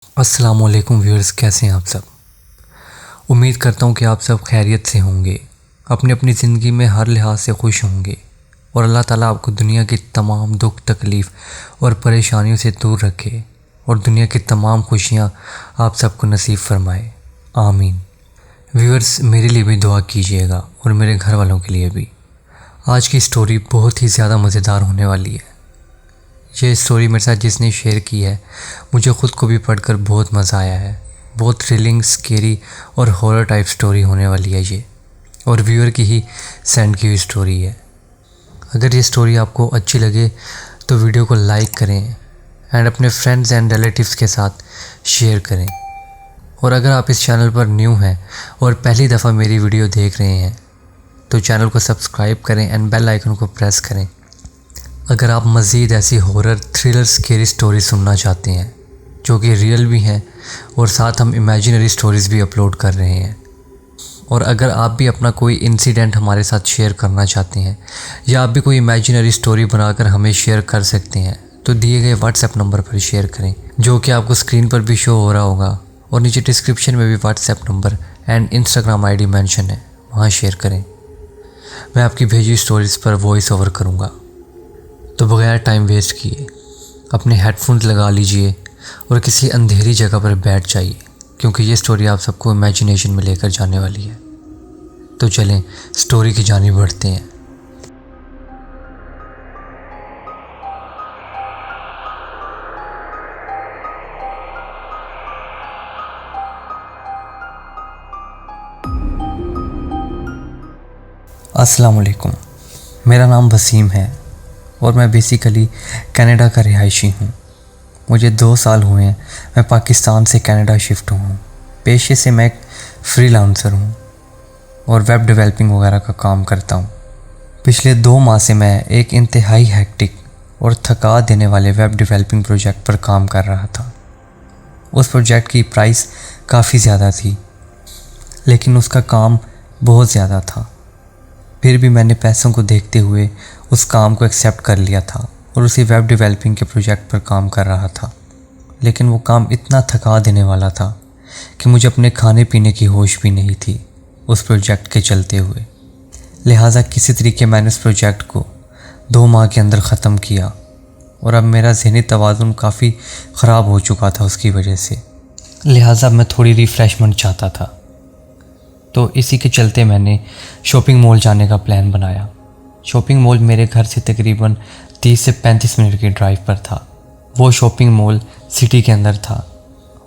अस्सलामुअलैकुम व्यूअर्स, कैसे हैं आप सब। उम्मीद करता हूँ कि आप सब खैरियत से होंगे, अपनी अपनी ज़िंदगी में हर लिहाज से खुश होंगे और अल्लाह ताला आपको दुनिया की तमाम दुख तकलीफ़ और परेशानियों से दूर रखे और दुनिया की तमाम खुशियाँ आप सबको नसीब फरमाए, आमीन। व्यूअर्स, मेरे लिए भी दुआ कीजिएगा और मेरे घर वालों के लिए भी। आज की स्टोरी बहुत ही ज़्यादा मज़ेदार होने वाली है। ये स्टोरी मेरे साथ जिसने शेयर की है, मुझे ख़ुद को भी पढ़कर बहुत मज़ा आया है। बहुत थ्रिलिंग, स्केरी और हॉरर टाइप स्टोरी होने वाली है ये, और व्यूअर की ही सेंड की हुई स्टोरी है। अगर ये स्टोरी आपको अच्छी लगे तो वीडियो को लाइक करें एंड अपने फ्रेंड्स एंड रिलेटिव्स के साथ शेयर करें। और अगर आप इस चैनल पर न्यू हैं और पहली दफ़ा मेरी वीडियो देख रहे हैं तो चैनल को सब्सक्राइब करें एंड बेल आइकन को प्रेस करें। अगर आप मज़ीद ऐसी हॉरर, थ्रिलर, स्केरी स्टोरी सुनना चाहते हैं जो कि रियल भी हैं और साथ हम इमेजिनरी स्टोरीज़ भी अपलोड कर रहे हैं, और अगर आप भी अपना कोई इंसिडेंट हमारे साथ शेयर करना चाहते हैं या आप भी कोई इमेजिनरी स्टोरी बनाकर हमें शेयर कर सकते हैं, तो दिए गए व्हाट्सएप नंबर पर शेयर करें जो कि आपको स्क्रीन पर भी शो हो रहा होगा, और नीचे डिस्क्रिप्शन में भी WhatsApp number and Instagram ID mention है, वहाँ शेयर करें। मैं आपकी भेजी स्टोरीज़ पर वॉइस ओवर करूँगा। तो बगैर टाइम वेस्ट किए अपने हेडफोन्स लगा लीजिए और किसी अंधेरी जगह पर बैठ जाइए, क्योंकि ये स्टोरी आप सबको इमेजिनेशन में लेकर जाने वाली है। तो चलें स्टोरी की जानिब बढ़ते हैं। अस्सलाम वालेकुम, मेरा नाम वसीम है और मैं बेसिकली कनाडा का रिहायशी हूँ। मुझे 2 साल हुए हैं मैं पाकिस्तान से कनाडा शिफ्ट हूँ। पेशे से मैं एक फ्रीलांसर हूँ और वेब डेवलपिंग वगैरह का काम करता हूँ। पिछले 2 माह से मैं एक इंतहाई हेक्टिक और थका देने वाले वेब डेवलपिंग प्रोजेक्ट पर काम कर रहा था। उस प्रोजेक्ट की प्राइस काफ़ी ज़्यादा थी, लेकिन उसका काम बहुत ज़्यादा था। फिर भी मैंने पैसों को देखते हुए उस काम को एक्सेप्ट कर लिया था और उसी वेब डेवलपिंग के प्रोजेक्ट पर काम कर रहा था। लेकिन वो काम इतना थका देने वाला था कि मुझे अपने खाने पीने की होश भी नहीं थी उस प्रोजेक्ट के चलते हुए। लिहाजा किसी तरीके मैंने उस प्रोजेक्ट को 2 माह के अंदर ख़त्म किया और अब मेरा ज़हनी तवाज़ुन काफ़ी ख़राब हो चुका था उसकी वजह से। लिहाजा मैं थोड़ी रिफ़्रेशमेंट चाहता था, तो इसी के चलते मैंने शॉपिंग मॉल जाने का प्लान बनाया। शॉपिंग मॉल मेरे घर से तकरीबन 30 से 35 मिनट के ड्राइव पर था। वो शॉपिंग मॉल सिटी के अंदर था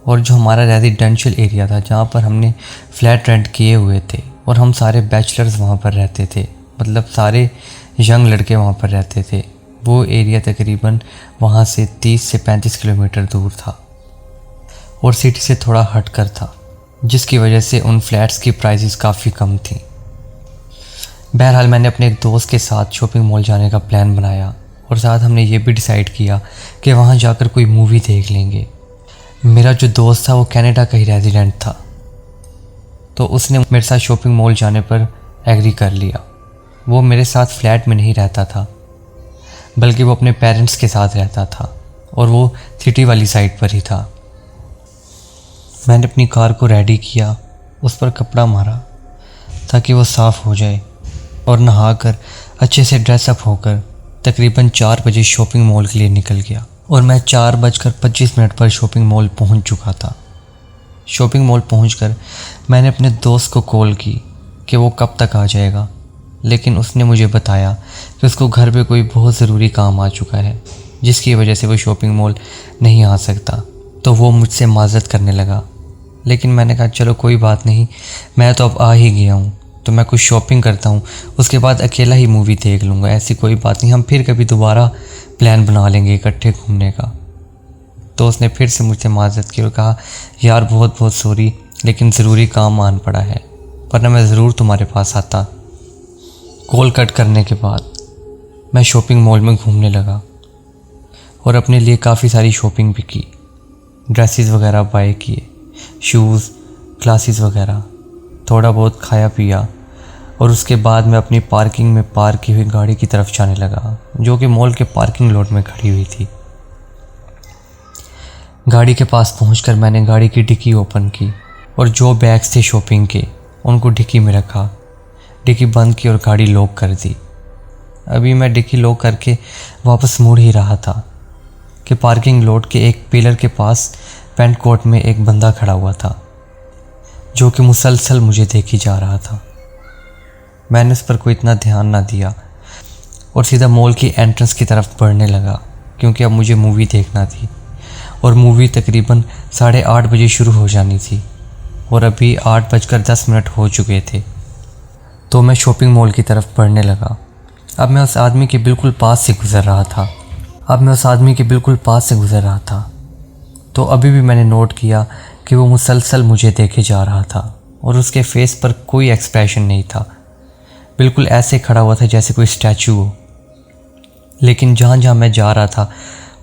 और जो हमारा रेजिडेंशियल एरिया था, जहाँ पर हमने फ्लैट रेंट किए हुए थे और हम सारे बैचलर्स वहाँ पर रहते थे, मतलब सारे यंग लड़के वहाँ पर रहते थे, वो एरिया तकरीबन वहाँ से 30 से 35 किलोमीटर दूर था और सिटी से थोड़ा हट कर था, जिसकी वजह से उन फ्लैट्स की प्राइसेस काफ़ी कम थी। बहरहाल मैंने अपने एक दोस्त के साथ शॉपिंग मॉल जाने का प्लान बनाया और साथ हमने ये भी डिसाइड किया कि वहाँ जाकर कोई मूवी देख लेंगे। मेरा जो दोस्त था वो कनाडा का ही रेजिडेंट था, तो उसने मेरे साथ शॉपिंग मॉल जाने पर एग्री कर लिया। वो मेरे साथ फ्लैट में नहीं रहता था, बल्कि वो अपने पेरेंट्स के साथ रहता था और वो सिटी वाली साइड पर ही था। मैंने अपनी कार को रेडी किया, उस पर कपड़ा मारा ताकि वो साफ़ हो जाए और नहाकर अच्छे से ड्रेसअप होकर तकरीबन 4 बजे शॉपिंग मॉल के लिए निकल गया और मैं 4:25 पर शॉपिंग मॉल पहुंच चुका था। शॉपिंग मॉल पहुंचकर मैंने अपने दोस्त को कॉल की कि वो कब तक आ जाएगा, लेकिन उसने मुझे बताया कि उसको घर पे कोई बहुत ज़रूरी काम आ चुका है, जिसकी वजह से वो शॉपिंग मॉल नहीं आ सकता। तो वो मुझसे माज़रत करने लगा, लेकिन मैंने कहा चलो कोई बात नहीं, मैं तो अब आ ही गया हूँ तो मैं कुछ शॉपिंग करता हूँ, उसके बाद अकेला ही मूवी देख लूँगा, ऐसी कोई बात नहीं, हम फिर कभी दोबारा प्लान बना लेंगे इकट्ठे घूमने का। तो उसने फिर से मुझसे माज़रत की और कहा यार बहुत बहुत सॉरी, लेकिन ज़रूरी काम आन पड़ा है, वरना मैं ज़रूर तुम्हारे पास आता। कॉल कट करने के बाद मैं शॉपिंग मॉल में घूमने लगा और अपने लिए काफ़ी सारी शॉपिंग भी की। ड्रेसेस वगैरह बाय किए, शूज़, ग्लासेस वगैरह, थोड़ा बहुत खाया पिया और उसके बाद मैं अपनी पार्किंग में पार्क की हुई गाड़ी की तरफ जाने लगा, जो कि मॉल के पार्किंग लॉट में खड़ी हुई थी। गाड़ी के पास पहुंचकर मैंने गाड़ी की डिक्की ओपन की और जो बैग्स थे शॉपिंग के उनको डिक्की में रखा। डिक्की बंद की और गाड़ी लॉक कर दी। अभी मैं डिक्की लॉक करके वापस मुड़ ही रहा था कि पार्किंग लॉट के एक पिलर के पास पेंट कोट में एक बंदा खड़ा हुआ था जो कि मुसलसल मुझे देखी जा रहा था। मैंने उस पर कोई इतना ध्यान ना दिया और सीधा मॉल की एंट्रेंस की तरफ बढ़ने लगा क्योंकि अब मुझे मूवी देखना थी और मूवी तकरीबन 8:30 बजे शुरू हो जानी थी और अभी 8:10 हो चुके थे। तो मैं शॉपिंग मॉल की तरफ बढ़ने लगा। अब मैं उस आदमी के बिल्कुल पास से गुज़र रहा था। तो अभी भी मैंने नोट किया कि वो मुसलसल मुझे देखे जा रहा था और उसके फेस पर कोई एक्सप्रेशन नहीं था। बिल्कुल ऐसे खड़ा हुआ था जैसे कोई स्टैचू हो। लेकिन जहाँ जहाँ मैं जा रहा था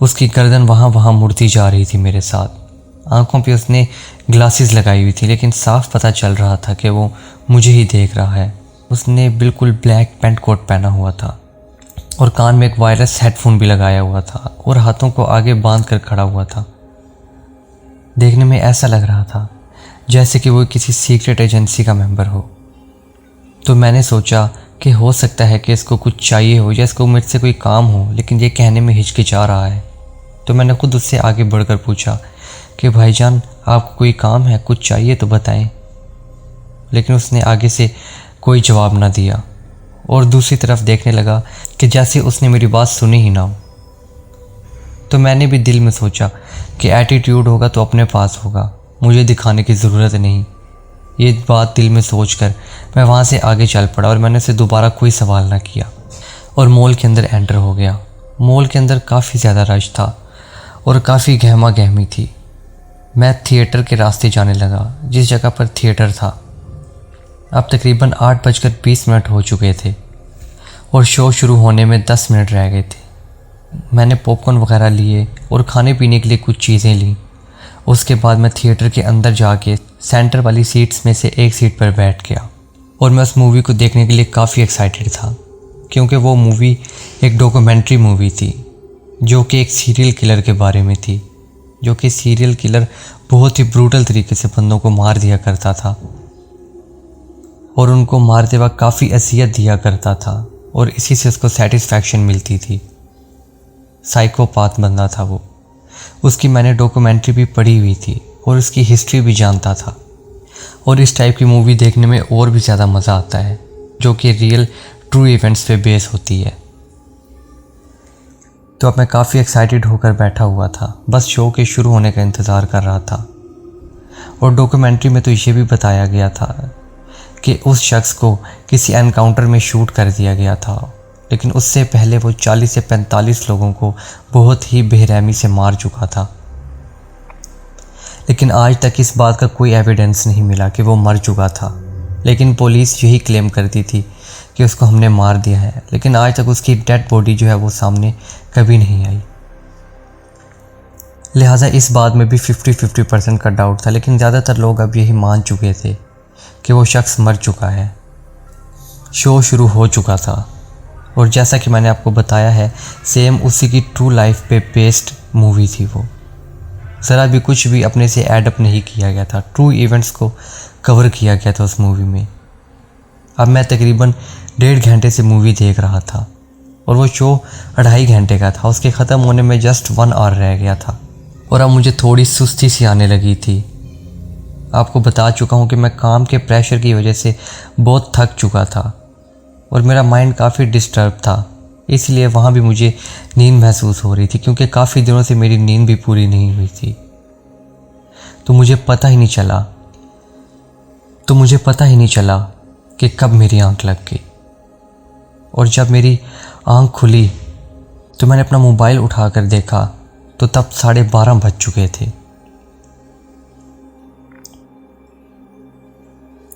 उसकी गर्दन वहाँ मुड़ती जा रही थी मेरे साथ। आंखों पे उसने ग्लासेस लगाई हुई थी लेकिन साफ पता चल रहा था कि वो मुझे ही देख रहा है। उसने बिल्कुल ब्लैक पेंट कोट पहना हुआ था और कान में एक वायरलेस हेडफोन भी लगाया हुआ था और हाथों को आगे बांध कर खड़ा हुआ था। देखने में ऐसा लग रहा था जैसे कि वो किसी सीक्रेट एजेंसी का मेंबर हो। तो मैंने सोचा कि हो सकता है कि इसको कुछ चाहिए हो या इसको मुझसे कोई काम हो, लेकिन ये कहने में हिचकिचा रहा है। तो मैंने खुद उससे आगे बढ़कर पूछा कि भाईजान आपको कोई काम है, कुछ चाहिए तो बताएं। लेकिन उसने आगे से कोई जवाब ना दिया और दूसरी तरफ देखने लगा कि जैसे उसने मेरी बात सुनी ही ना हो। तो मैंने भी दिल में सोचा कि एटीट्यूड होगा तो अपने पास होगा, मुझे दिखाने की ज़रूरत नहीं। ये बात दिल में सोचकर मैं वहाँ से आगे चल पड़ा और मैंने उसे दोबारा कोई सवाल ना किया और मॉल के अंदर एंटर हो गया। मॉल के अंदर काफ़ी ज़्यादा रश था और काफ़ी गहमा गहमी थी। मैं थिएटर के रास्ते जाने लगा जिस जगह पर थिएटर था। अब तकरीबन 8:20 हो चुके थे और शो शुरू होने में 10 मिनट रह गए थे। मैंने पॉपकॉर्न वगैरह लिए और खाने पीने के लिए कुछ चीज़ें लीं। उसके बाद मैं थिएटर के अंदर जाके सेंटर वाली सीट्स में से एक सीट पर बैठ गया और मैं उस मूवी को देखने के लिए काफ़ी एक्साइटेड था क्योंकि वो मूवी एक डॉक्यूमेंट्री मूवी थी जो कि एक सीरियल किलर के बारे में थी, जो कि सीरियल किलर बहुत ही ब्रूटल तरीके से बंदों को मार दिया करता था और उनको मारते वक्त काफ़ी अज़ियत दिया करता था और इसी से उसको सेटिस्फैक्शन मिलती थी। साइकोपाथ बंदा था वो। उसकी मैंने डॉक्यूमेंट्री भी पढ़ी हुई थी और उसकी हिस्ट्री भी जानता था। और इस टाइप की मूवी देखने में और भी ज़्यादा मज़ा आता है जो कि रियल ट्रू इवेंट्स पे बेस होती है। तो अब मैं काफ़ी एक्साइटेड होकर बैठा हुआ था, बस शो के शुरू होने का इंतज़ार कर रहा था। और डॉक्यूमेंट्री में तो ये भी बताया गया था कि उस शख्स को किसी एनकाउंटर में शूट कर दिया गया था, लेकिन उससे पहले वो 40 से 45 लोगों को बहुत ही बेरहमी से मार चुका था। लेकिन आज तक इस बात का कोई एविडेंस नहीं मिला कि वो मर चुका था, लेकिन पुलिस यही क्लेम करती थी कि उसको हमने मार दिया है। लेकिन आज तक उसकी डेड बॉडी जो है वो सामने कभी नहीं आई। लिहाजा इस बात में भी 50-50% का डाउट था, लेकिन ज़्यादातर लोग अब यही मान चुके थे कि वो शख्स मर चुका है। शो शुरू हो चुका था और जैसा कि मैंने आपको बताया है सेम उसी की ट्रू लाइफ पे बेस्ड मूवी थी वो। ज़रा भी कुछ भी अपने से एडअप नहीं किया गया था, ट्रू इवेंट्स को कवर किया गया था उस मूवी में। अब मैं तकरीबन 1.5 घंटे से मूवी देख रहा था और वो शो 2.5 घंटे का था। उसके ख़त्म होने में जस्ट 1 आवर रह गया था और अब मुझे थोड़ी सुस्ती सी आने लगी थी। आपको बता चुका हूँ कि मैं काम के प्रेशर की वजह से बहुत थक चुका था और मेरा माइंड काफ़ी डिस्टर्ब था, इसलिए वहाँ भी मुझे नींद महसूस हो रही थी क्योंकि काफ़ी दिनों से मेरी नींद भी पूरी नहीं हुई थी। तो मुझे पता ही नहीं चला कि कब मेरी आंख लग गई। और जब मेरी आंख खुली तो मैंने अपना मोबाइल उठाकर देखा तो तब 12:30 बज चुके थे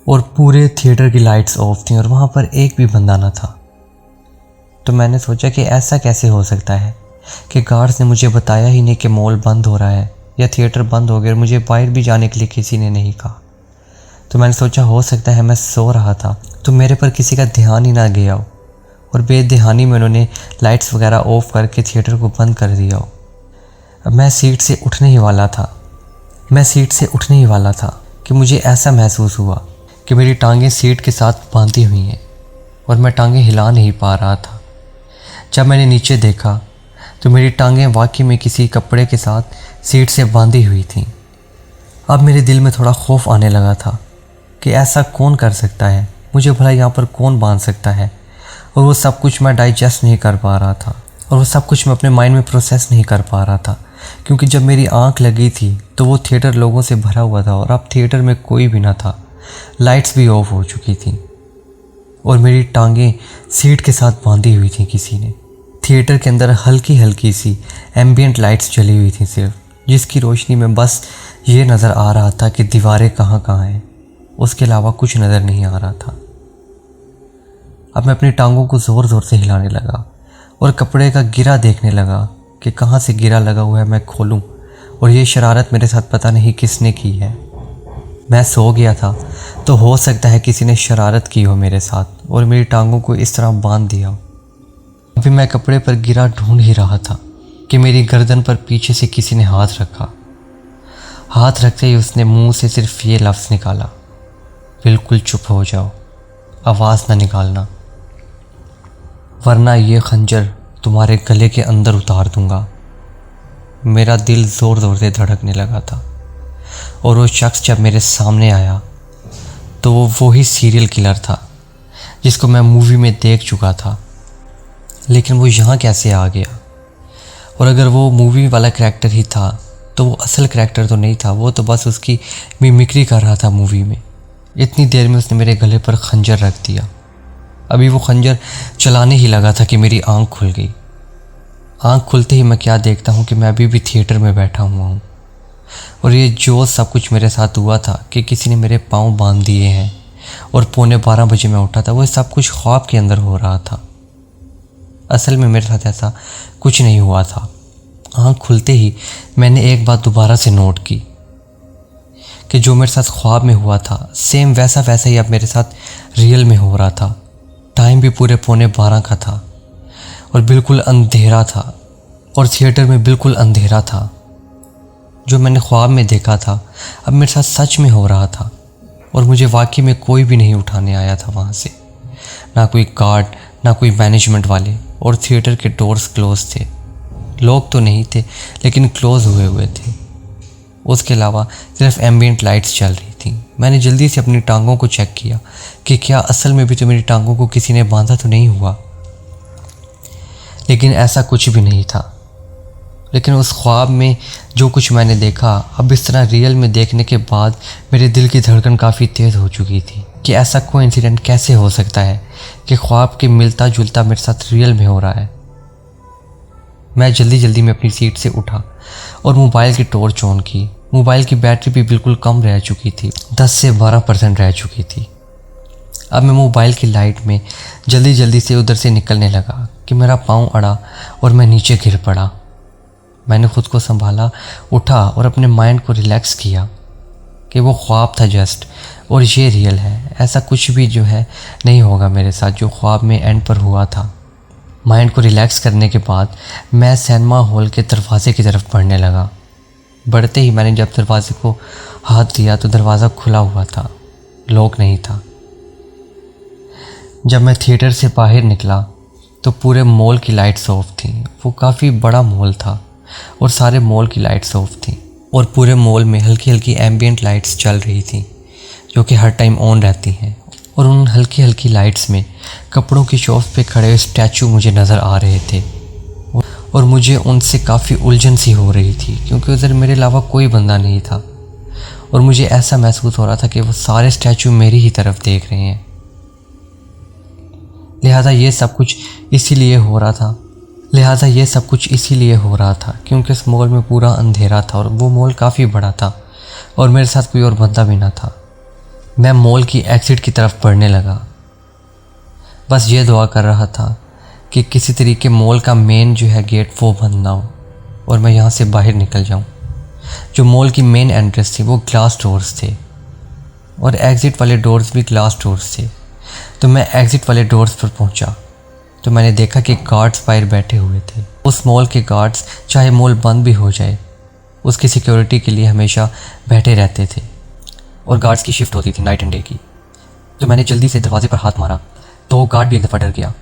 और पूरे थिएटर की लाइट्स ऑफ थी और वहाँ पर एक भी बंदा ना था। तो मैंने सोचा कि ऐसा कैसे हो सकता है कि गार्ड्स ने मुझे बताया ही नहीं कि मॉल बंद हो रहा है या थिएटर बंद हो गया और मुझे बाहर भी जाने के लिए किसी ने नहीं कहा। तो मैंने सोचा हो सकता है मैं सो रहा था तो मेरे पर किसी का ध्यान ही ना गया हो और बेध्यानी में उन्होंने लाइट्स वगैरह ऑफ करके थिएटर को बंद कर दिया हो। मैं सीट से उठने ही वाला था कि मुझे ऐसा महसूस हुआ कि मेरी टांगें सीट के साथ बांधी हुई हैं और मैं टांगें हिला नहीं पा रहा था। जब मैंने नीचे देखा तो मेरी टांगें वाकई में किसी कपड़े के साथ सीट से बांधी हुई थीं। अब मेरे दिल में थोड़ा खौफ आने लगा था कि ऐसा कौन कर सकता है, मुझे भला यहाँ पर कौन बांध सकता है। और वो सब कुछ मैं डाइजेस्ट नहीं कर पा रहा था और वो सब कुछ मैं अपने माइंड में प्रोसेस नहीं कर पा रहा था, क्योंकि जब मेरी आंख लगी थी तो वो थिएटर लोगों से भरा हुआ था और अब थिएटर में कोई भी ना था। लाइट्स भी ऑफ हो चुकी थी और मेरी टांगें सीट के साथ बांधी हुई थी किसी ने। थिएटर के अंदर हल्की हल्की सी एम्बियंट लाइट्स जली हुई थी सिर्फ, जिसकी रोशनी में बस ये नज़र आ रहा था कि दीवारें कहाँ कहाँ हैं, उसके अलावा कुछ नज़र नहीं आ रहा था। अब मैं अपनी टांगों को ज़ोर ज़ोर से हिलाने लगा और कपड़े का गिरा देखने लगा कि कहाँ से गिरा लगा हुआ है, मैं खोलूं। और ये शरारत मेरे साथ पता नहीं किसने की है। मैं सो गया था तो हो सकता है किसी ने शरारत की हो मेरे साथ और मेरी टांगों को इस तरह बांध दिया हो। अभी मैं कपड़े पर गिरा ढूंढ ही रहा था कि मेरी गर्दन पर पीछे से किसी ने हाथ रखा। हाथ रखते ही उसने मुंह से सिर्फ ये लफ्ज़ निकाला, बिल्कुल चुप हो जाओ, आवाज़ ना निकालना, वरना ये खंजर तुम्हारे गले के अंदर उतार दूंगा। मेरा दिल ज़ोर ज़ोर से धड़कने लगा था और वो शख्स जब मेरे सामने आया तो वो वही सीरियल किलर था जिसको मैं मूवी में देख चुका था, लेकिन वो यहाँ कैसे आ गया। और अगर वो मूवी वाला करैक्टर ही था तो वो असल करैक्टर तो नहीं था, वो तो बस उसकी मिमिक्री कर रहा था मूवी में। इतनी देर में उसने मेरे गले पर खंजर रख दिया। अभी वो खंजर चलाने ही लगा था कि मेरी आंख खुल गई। आंख खुलते ही मैं क्या देखता हूँ कि मैं अभी भी थिएटर में बैठा हुआ हूँ और ये जो सब कुछ मेरे साथ हुआ था कि किसी ने मेरे पाँव बांध दिए हैं और 11:15 मैं उठा था, वो सब कुछ ख्वाब के अंदर हो रहा था। असल में मेरे साथ ऐसा कुछ नहीं हुआ था। आंख खुलते ही मैंने एक बात दोबारा से नोट की कि जो मेरे साथ ख्वाब में हुआ था सेम वैसा ही अब मेरे साथ रियल में हो रहा था। टाइम भी पूरे 11:15 का था और बिल्कुल अंधेरा था और थिएटर में बिल्कुल अंधेरा था। जो मैंने ख्वाब में देखा था अब मेरे साथ सच में हो रहा था और मुझे वाकई में कोई भी नहीं उठाने आया था वहाँ से, ना कोई गार्ड, ना कोई मैनेजमेंट वाले, और थिएटर के डोर्स क्लोज थे। लोग तो नहीं थे लेकिन क्लोज हुए थे। उसके अलावा सिर्फ एम्बियंट लाइट्स चल रही थी। मैंने जल्दी से अपनी टांगों को चेक किया कि क्या असल में भी तो मेरी टांगों को किसी ने बांधा तो नहीं हुआ, लेकिन ऐसा कुछ भी नहीं था। लेकिन उस ख्वाब में जो कुछ मैंने देखा, अब इस तरह रियल में देखने के बाद मेरे दिल की धड़कन काफ़ी तेज़ हो चुकी थी कि ऐसा कोइंसिडेंट कैसे हो सकता है कि ख्वाब के मिलता जुलता मेरे साथ रियल में हो रहा है। मैं जल्दी में अपनी सीट से उठा और मोबाइल की टॉर्च ऑन की। मोबाइल की बैटरी भी बिल्कुल कम रह चुकी थी, 10 से 12% रह चुकी थी। अब मैं मोबाइल की लाइट में जल्दी से उधर से निकलने लगा कि मेरा पाँव अड़ा और मैं नीचे गिर पड़ा। मैंने खुद को संभाला, उठा और अपने माइंड को रिलैक्स किया कि वो ख्वाब था जस्ट और ये रियल है। ऐसा कुछ भी जो है नहीं होगा मेरे साथ जो ख्वाब में एंड पर हुआ था। माइंड को रिलैक्स करने के बाद मैं सिनेमा हॉल के दरवाजे की तरफ बढ़ने लगा। बढ़ते ही मैंने जब दरवाजे को हाथ दिया तो दरवाज़ा खुला हुआ था, लॉक नहीं था। जब मैं थिएटर से बाहर निकला तो पूरे मॉल की लाइट्स ऑफ थी। वो काफ़ी बड़ा मॉल था और सारे मॉल की लाइट्स ऑफ थी और पूरे मॉल में हल्की एम्बियंट लाइट्स चल रही थी जो कि हर टाइम ऑन रहती हैं। और उन हल्की लाइट्स में कपड़ों की शॉप पे खड़े हुए स्टैचू मुझे नज़र आ रहे थे और मुझे उनसे काफ़ी उलझन सी हो रही थी क्योंकि उधर मेरे अलावा कोई बंदा नहीं था और मुझे ऐसा महसूस हो रहा था कि वो सारे स्टैचू मेरी ही तरफ देख रहे हैं। लिहाजा ये सब कुछ इसीलिए हो रहा था क्योंकि इस मॉल में पूरा अंधेरा था और वो मॉल काफ़ी बड़ा था और मेरे साथ कोई और बंदा भी ना था। मैं मॉल की एग्ज़िट की तरफ बढ़ने लगा, बस ये दुआ कर रहा था कि किसी तरीके मॉल का मेन जो है गेट वो बंद ना हो और मैं यहाँ से बाहर निकल जाऊँ। जो मॉल की मेन एंट्रेंस थी वो ग्लास डोर्स थे और एग्ज़िट वाले डोर्स भी ग्लास डोर्स थे। तो मैं एग्ज़िट वाले डोर्स पर पहुँचा तो मैंने देखा कि गार्ड्स बाहर बैठे हुए थे उस मॉल के गार्ड्स चाहे मॉल बंद भी हो जाए उसकी सिक्योरिटी के लिए हमेशा बैठे रहते थे और गार्ड्स की शिफ्ट होती थी नाइट एंड डे की। तो मैंने जल्दी से दरवाजे पर हाथ मारा तो वो गार्ड भी एक दफ़ा डर गया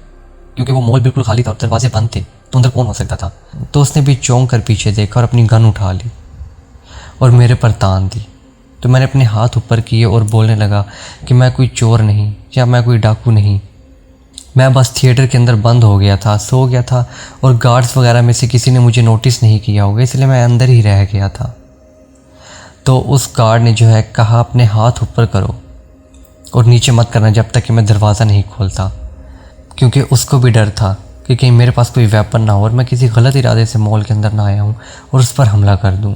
क्योंकि वो मॉल बिल्कुल खाली था और दरवाजे बंद थे, तो अंदर कौन हो सकता था। तो उसने भी चौंक कर पीछे देखा और अपनी गन उठा ली और मेरे पर तान दी। तो मैंने अपने हाथ ऊपर किए और बोलने लगा कि मैं कोई चोर नहीं या मैं कोई डाकू नहीं, मैं बस थिएटर के अंदर बंद हो गया था, सो गया था और गार्ड्स वगैरह में से किसी ने मुझे नोटिस नहीं किया होगा, इसलिए मैं अंदर ही रह गया था। तो उस गार्ड ने जो है कहा अपने हाथ ऊपर करो और नीचे मत करना जब तक कि मैं दरवाज़ा नहीं खोलता, क्योंकि उसको भी डर था कि कहीं मेरे पास कोई वेपन ना हो और मैं किसी गलत इरादे से मॉल के अंदर ना आया हूँ और उस पर हमला कर दूँ।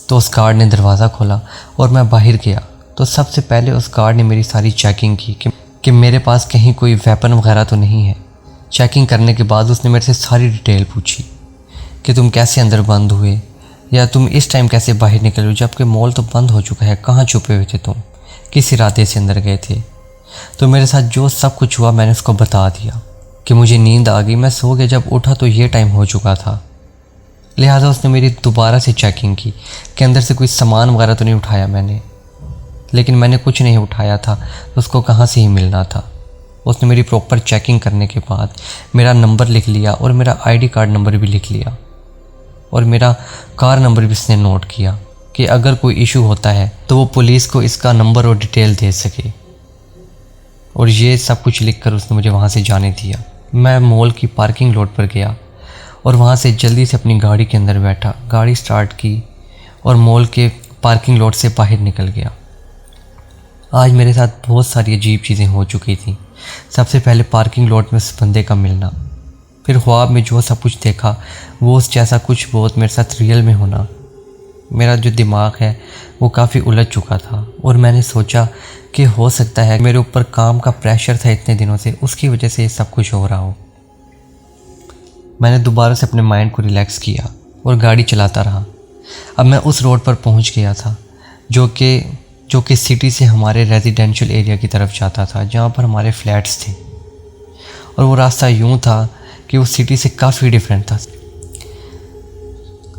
तो उस गार्ड ने दरवाज़ा खोला और मैं बाहर गया। तो सबसे पहले उस गार्ड ने मेरी सारी चेकिंग की कि मेरे पास कहीं कोई वेपन वगैरह तो नहीं है। चेकिंग करने के बाद उसने मेरे से सारी डिटेल पूछी कि तुम कैसे अंदर बंद हुए या तुम इस टाइम कैसे बाहर निकले हो जबकि मॉल तो बंद हो चुका है, कहाँ छुपे हुए थे तुम, किस इरादे से अंदर गए थे। तो मेरे साथ जो सब कुछ हुआ मैंने उसको बता दिया कि मुझे नींद आ गई, मैं सो गया, जब उठा तो ये टाइम हो चुका था। लिहाजा उसने मेरी दोबारा से चेकिंग की कि अंदर से कोई सामान वगैरह तो नहीं उठाया मैंने, लेकिन मैंने कुछ नहीं उठाया था तो उसको कहाँ से ही मिलना था। उसने मेरी प्रॉपर चेकिंग करने के बाद मेरा नंबर लिख लिया और मेरा आईडी कार्ड नंबर भी लिख लिया और मेरा कार नंबर भी उसने नोट किया कि अगर कोई इशू होता है तो वो पुलिस को इसका नंबर और डिटेल दे सके। और ये सब कुछ लिखकर उसने मुझे वहाँ से जाने दिया। मैं मॉल की पार्किंग लॉट पर गया और वहाँ से जल्दी से अपनी गाड़ी के अंदर बैठा, गाड़ी स्टार्ट की और मॉल के पार्किंग लॉट से बाहर निकल गया। आज मेरे साथ बहुत सारी अजीब चीज़ें हो चुकी थी। सबसे पहले पार्किंग लॉट में उस बंदे का मिलना, फिर ख्वाब में जो सब कुछ देखा वो उस जैसा कुछ बहुत मेरे साथ रियल में होना। मेरा जो दिमाग है वो काफ़ी उलझ चुका था और मैंने सोचा कि हो सकता है मेरे ऊपर काम का प्रेशर था इतने दिनों से, उसकी वजह से ये सब कुछ हो रहा हो। मैंने दोबारा से अपने माइंड को रिलैक्स किया और गाड़ी चलाता रहा। अब मैं उस रोड पर पहुंच गया था जो कि सिटी से हमारे रेजिडेंशियल एरिया की तरफ जाता था, जहां पर हमारे फ्लैट्स थे। और वो रास्ता यूं था कि वो सिटी से काफ़ी डिफरेंट था।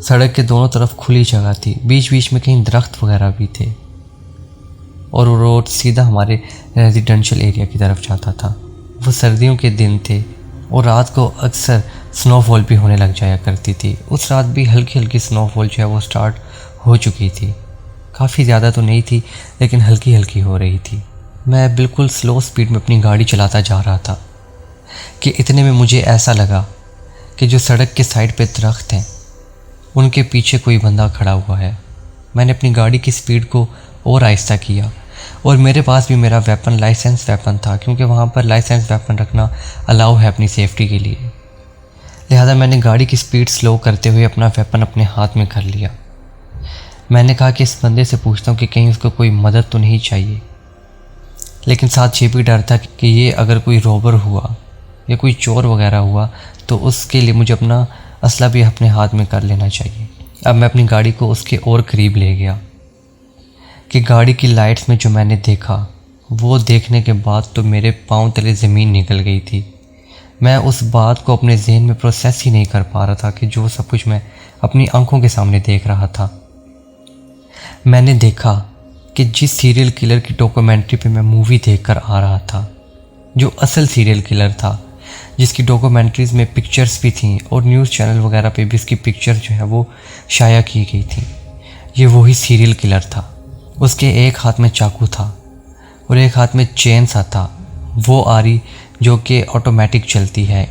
सड़क के दोनों तरफ खुली जगह थी, बीच बीच में कहीं दरख्त वगैरह भी थे और वो रोड सीधा हमारे रेजिडेंशियल एरिया की तरफ जाता था। वो सर्दियों के दिन थे और रात को अक्सर स्नोफॉल भी होने लग जाया करती थी। उस रात भी हल्की हल्की स्नोफॉल जो है वो स्टार्ट हो चुकी थी, काफ़ी ज़्यादा तो नहीं थी लेकिन हल्की हल्की हो रही थी। मैं बिल्कुल स्लो स्पीड में अपनी गाड़ी चलाता जा रहा था कि इतने में मुझे ऐसा लगा कि जो सड़क के साइड पे दरख्त हैं उनके पीछे कोई बंदा खड़ा हुआ है। मैंने अपनी गाड़ी की स्पीड को और आहिस्ता किया और मेरे पास भी मेरा वेपन लाइसेंस वेपन था, क्योंकि वहाँ पर लाइसेंस वेपन रखना अलाउ है अपनी सेफ्टी के लिए। लिहाजा मैंने गाड़ी की स्पीड स्लो करते हुए अपना वेपन अपने हाथ में कर लिया। मैंने कहा कि इस बंदे से पूछता हूँ कि कहीं उसको कोई मदद तो नहीं चाहिए, लेकिन साथ ये भी डर था कि ये अगर कोई रॉबर हुआ या कोई चोर वगैरह हुआ तो उसके लिए मुझे अपना असला भी अपने हाथ में कर लेना चाहिए। अब मैं अपनी गाड़ी को उसके और करीब ले गया कि गाड़ी की लाइट्स में जो मैंने देखा वो देखने के बाद तो मेरे पाँव तले ज़मीन निकल गई थी। मैं उस बात को अपने जहन में प्रोसेस ही नहीं कर पा रहा था कि जो सब कुछ मैं अपनी आंखों के सामने देख रहा था। मैंने देखा कि जिस सीरियल किलर की डॉक्यूमेंट्री पे मैं मूवी देखकर आ रहा था, जो असल सीरियल किलर था, जिसकी डॉक्यूमेंट्रीज में पिक्चर्स भी थीं और न्यूज़ चैनल वगैरह पे भी इसकी पिक्चर जो है वो शाया की गई थी, ये वही सीरियल किलर था। उसके एक हाथ में चाकू था और एक हाथ में चेन सा था, वो आरी जो कि ऑटोमेटिक चलती है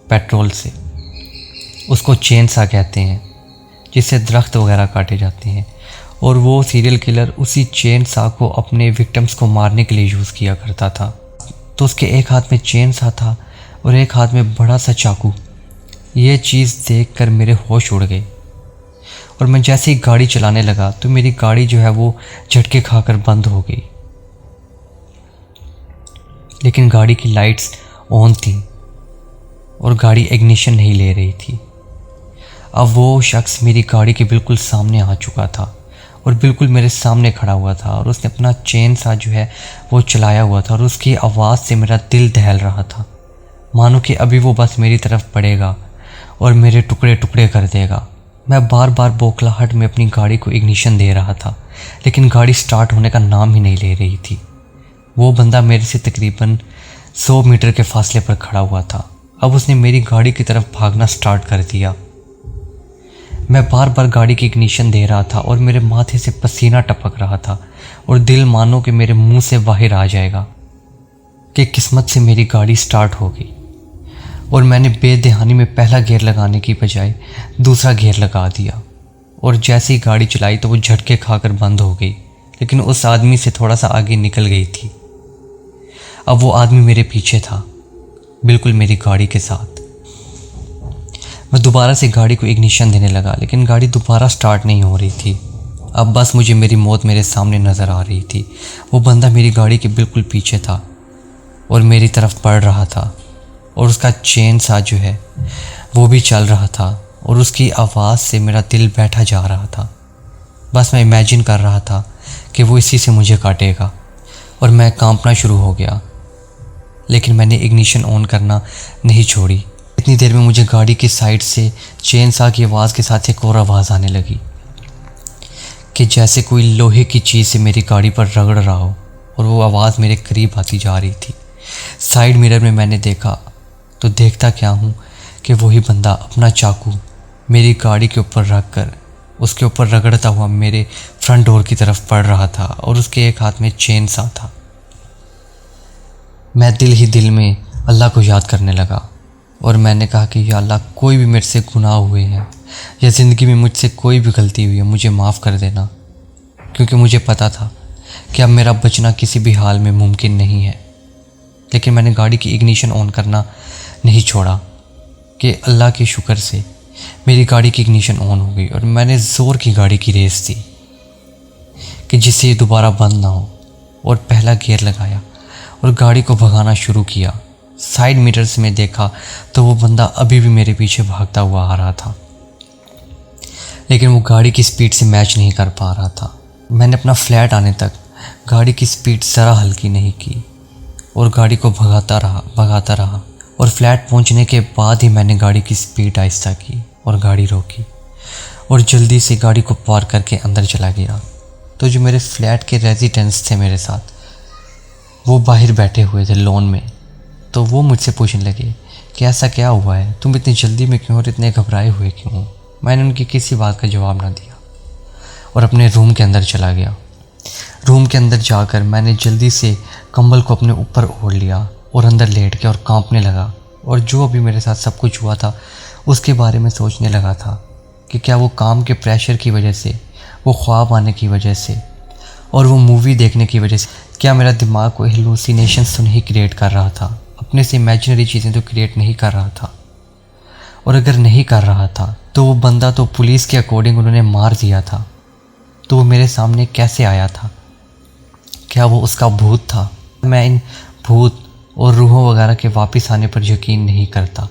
पेट्रोल से, उसको चेन सा कहते हैं, जिससे दरख्त वगैरह काटे जाते हैं। और वो सीरियल किलर उसी चेन सा को अपने विक्टिम्स को मारने के लिए यूज़ किया करता था। तो उसके एक हाथ में चेन सा था और एक हाथ में बड़ा सा चाकू। ये चीज़ देखकर मेरे होश उड़ गए और मैं जैसे ही गाड़ी चलाने लगा तो मेरी गाड़ी जो है वो झटके खाकर बंद हो गई, लेकिन गाड़ी की लाइट्स ऑन थी और गाड़ी इग्निशन नहीं ले रही थी। अब वो शख्स मेरी गाड़ी के बिल्कुल सामने आ चुका था और बिल्कुल मेरे सामने खड़ा हुआ था और उसने अपना चेन सा जो है वो चलाया हुआ था और उसकी आवाज़ से मेरा दिल दहल रहा था, मानो कि अभी वो बस मेरी तरफ पड़ेगा और मेरे टुकड़े टुकड़े कर देगा। मैं बार बार बौखलाहट में अपनी गाड़ी को इग्निशन दे रहा था, लेकिन गाड़ी स्टार्ट होने का नाम ही नहीं ले रही थी। वो बंदा मेरे से तकरीबन 100 मीटर के फासले पर खड़ा हुआ था। अब उसने मेरी गाड़ी की तरफ भागना स्टार्ट कर दिया। मैं बार बार गाड़ी की इग्निशन दे रहा था और मेरे माथे से पसीना टपक रहा था और दिल मानो कि मेरे मुंह से बाहर आ जाएगा कि किस्मत से मेरी गाड़ी स्टार्ट हो गई। और मैंने बेदहानी में पहला गियर लगाने की बजाय दूसरा गियर लगा दिया और जैसे ही गाड़ी चलाई तो वो झटके खाकर बंद हो गई, लेकिन उस आदमी से थोड़ा सा आगे निकल गई थी। अब वो आदमी मेरे पीछे था, बिल्कुल मेरी गाड़ी के साथ। मैं दोबारा से गाड़ी को इग्निशन देने लगा, लेकिन गाड़ी दोबारा स्टार्ट नहीं हो रही थी। अब बस मुझे मेरी मौत मेरे सामने नज़र आ रही थी। वो बंदा मेरी गाड़ी के बिल्कुल पीछे था और मेरी तरफ बढ़ रहा था और उसका चेन सा जो है वो भी चल रहा था और उसकी आवाज़ से मेरा दिल बैठा जा रहा था। बस मैं इमेजिन कर रहा था कि वो इसी से मुझे काटेगा और मैं कांपना शुरू हो गया, लेकिन मैंने इग्निशन ऑन करना नहीं छोड़ी। इतनी देर में मुझे गाड़ी की साइड से चेन सा की आवाज़ के साथ एक और आवाज़ आने लगी कि जैसे कोई लोहे की चीज़ से मेरी गाड़ी पर रगड़ रहा हो, और वो आवाज़ मेरे करीब आती जा रही थी। साइड मिरर में मैंने देखा तो देखता क्या हूँ कि वही बंदा अपना चाकू मेरी गाड़ी के ऊपर रख कर उसके ऊपर रगड़ता हुआ मेरे फ्रंट डोर की तरफ बढ़ रहा था और उसके एक हाथ में चेन सा था। मैं दिल ही दिल में अल्लाह को याद करने लगा और मैंने कहा कि या अल्लाह, कोई भी मेरे से गुनाह हुए हैं या ज़िंदगी में मुझसे कोई भी गलती हुई है, मुझे माफ़ कर देना, क्योंकि मुझे पता था कि अब मेरा बचना किसी भी हाल में मुमकिन नहीं है। लेकिन मैंने गाड़ी की इग्निशन ऑन करना नहीं छोड़ा कि अल्लाह के शुक्र से मेरी गाड़ी की इग्निशन ऑन हो गई और मैंने ज़ोर की गाड़ी की रेस दी कि जिससे ये दोबारा बंद ना हो, और पहला गियर लगाया और गाड़ी को भगाना शुरू किया। साइड मिरर्स में देखा तो वो बंदा अभी भी मेरे पीछे भागता हुआ आ रहा था, लेकिन वो गाड़ी की स्पीड से मैच नहीं कर पा रहा था। मैंने अपना फ्लैट आने तक गाड़ी की स्पीड ज़रा हल्की नहीं की और गाड़ी को भगाता रहा और फ्लैट पहुंचने के बाद ही मैंने गाड़ी की स्पीड आहिस्ता की और गाड़ी रोकी और जल्दी से गाड़ी को पार करके अंदर चला गया। तो जो मेरे फ्लैट के रेजिडेंट्स थे मेरे साथ, वो बाहर बैठे हुए थे लॉन में, तो वो मुझसे पूछने लगे कि ऐसा क्या हुआ है, तुम इतनी जल्दी में क्यों और इतने घबराए हुए क्यों हो। मैंने उनकी किसी बात का जवाब ना दिया और अपने रूम के अंदर चला गया। रूम के अंदर जाकर मैंने जल्दी से कंबल को अपने ऊपर ओढ़ लिया और अंदर लेट के और कांपने लगा, और जो अभी मेरे साथ सब कुछ हुआ था उसके बारे में सोचने लगा था कि क्या वो काम के प्रेशर की वजह से, वो ख्वाब आने की वजह से और वो मूवी देखने की वजह से, क्या मेरा दिमाग को हेलुसिनेशंस तो नहीं क्रिएट कर रहा था, अपने से इमेजिनरी चीज़ें तो क्रिएट नहीं कर रहा था। और अगर नहीं कर रहा था तो वो बंदा तो पुलिस के अकॉर्डिंग उन्होंने मार दिया था, तो वो मेरे सामने कैसे आया था? क्या वो उसका भूत था? मैं इन भूत और रूहों वगैरह के वापस आने पर यकीन नहीं करता।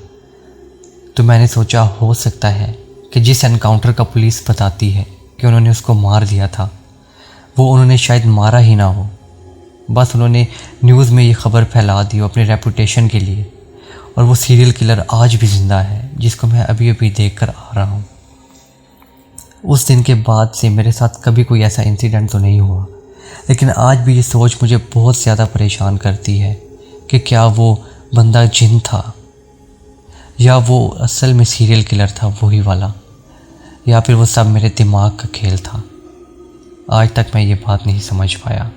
तो मैंने सोचा हो सकता है कि जिस एनकाउंटर का पुलिस बताती है कि उन्होंने उसको मार दिया था, वो उन्होंने शायद मारा ही ना हो, बस उन्होंने न्यूज़ में ये खबर फैला दी अपने रेपुटेशन के लिए, और वो सीरियल किलर आज भी ज़िंदा है जिसको मैं अभी अभी देख कर आ रहा हूँ। उस दिन के बाद से मेरे साथ कभी कोई ऐसा इंसिडेंट तो नहीं हुआ, लेकिन आज भी ये सोच मुझे बहुत ज़्यादा परेशान करती है कि क्या वो बंदा जिन था या वो असल में सीरियल किलर था वही वाला, या फिर वो सब मेरे दिमाग का खेल था। आज तक मैं ये बात नहीं समझ पाया।